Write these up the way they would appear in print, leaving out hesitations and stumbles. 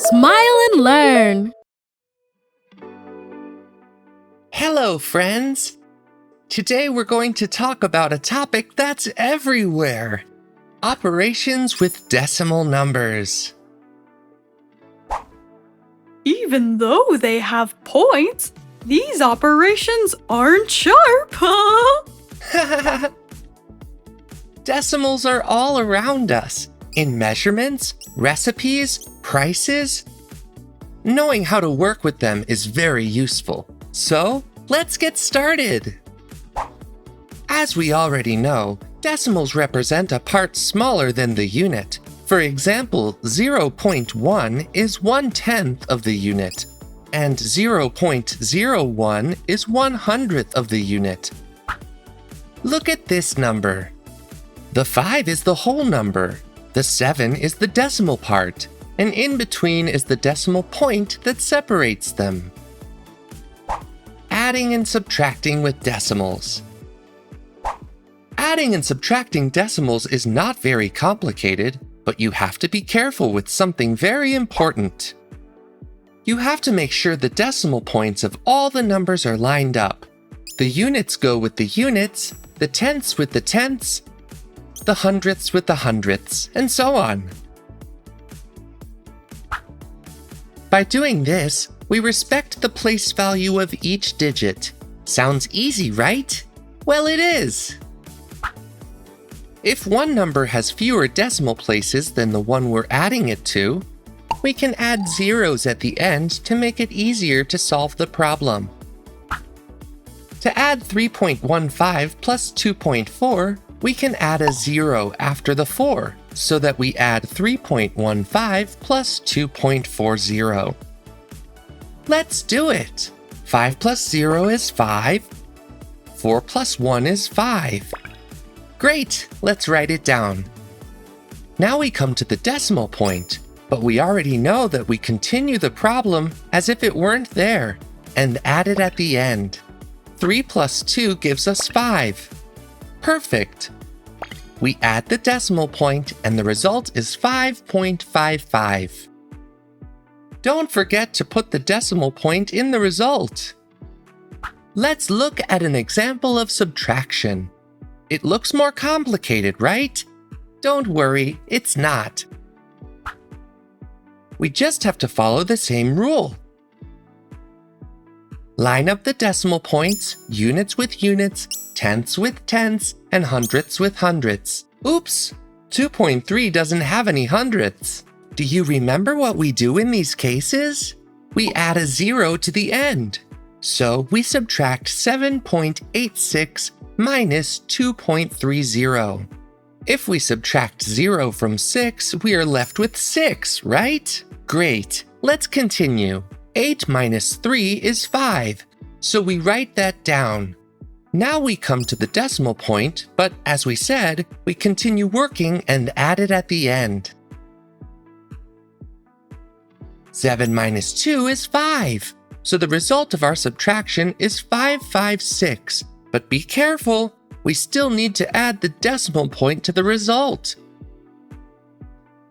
Smile and learn! Hello, friends! Today we're going to talk about a topic that's everywhere. Operations with decimal numbers. Even though they have points, these operations aren't sharp, huh? Decimals are all around us, in measurements, recipes, prices. Knowing how to work with them is very useful. So, let's get started! As we already know, decimals represent a part smaller than the unit. For example, 0.1 is 1/10 of the unit, and 0.01 is 1/100th of the unit. Look at this number. The 5 is the whole number, the 7 is the decimal part, and in between is the decimal point that separates them. Adding and subtracting with decimals. Adding and subtracting decimals is not very complicated, but you have to be careful with something very important. You have to make sure the decimal points of all the numbers are lined up. The units go with the units, the tenths with the tenths, the hundredths with the hundredths, and so on. By doing this, we respect the place value of each digit. Sounds easy, right? Well, it is! If one number has fewer decimal places than the one we're adding it to, we can add zeros at the end to make it easier to solve the problem. To add 3.15 plus 2.4, we can add a 0 after the 4, so that we add 3.15 plus 2.40. Let's do it! 5 plus 0 is 5. 4 plus 1 is 5. Great! Let's write it down. Now we come to the decimal point, but we already know that we continue the problem as if it weren't there, and add it at the end. 3 plus 2 gives us 5. Perfect! We add the decimal point and the result is 5.55. Don't forget to put the decimal point in the result. Let's look at an example of subtraction. It looks more complicated, right? Don't worry, it's not. We just have to follow the same rule. Line up the decimal points, units with units, tenths with tenths, and hundredths with hundredths. Oops! 2.3 doesn't have any hundredths. Do you remember what we do in these cases? We add a 0 to the end. So we subtract 7.86 minus 2.30. If we subtract 0 from 6, we are left with 6, right? Great! Let's continue. 8 minus 3 is 5, so we write that down. Now we come to the decimal point, but as we said, we continue working and add it at the end. 7 minus 2 is 5, so the result of our subtraction is 556. But be careful, we still need to add the decimal point to the result.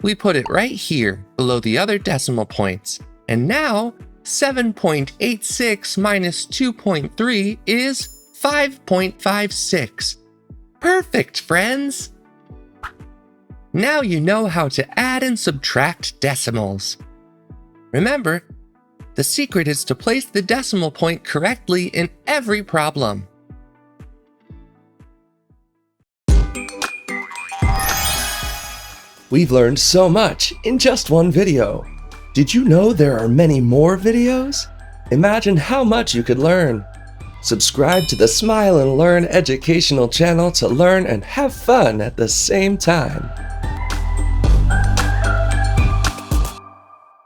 We put it right here, below the other decimal points. And now, 7.86 minus 2.3 is 5.56. Perfect, friends! Now you know how to add and subtract decimals. Remember, the secret is to place the decimal point correctly in every problem. We've learned so much in just one video. Did you know there are many more videos? Imagine how much you could learn. Subscribe to the Smile and Learn educational channel to learn and have fun at the same time.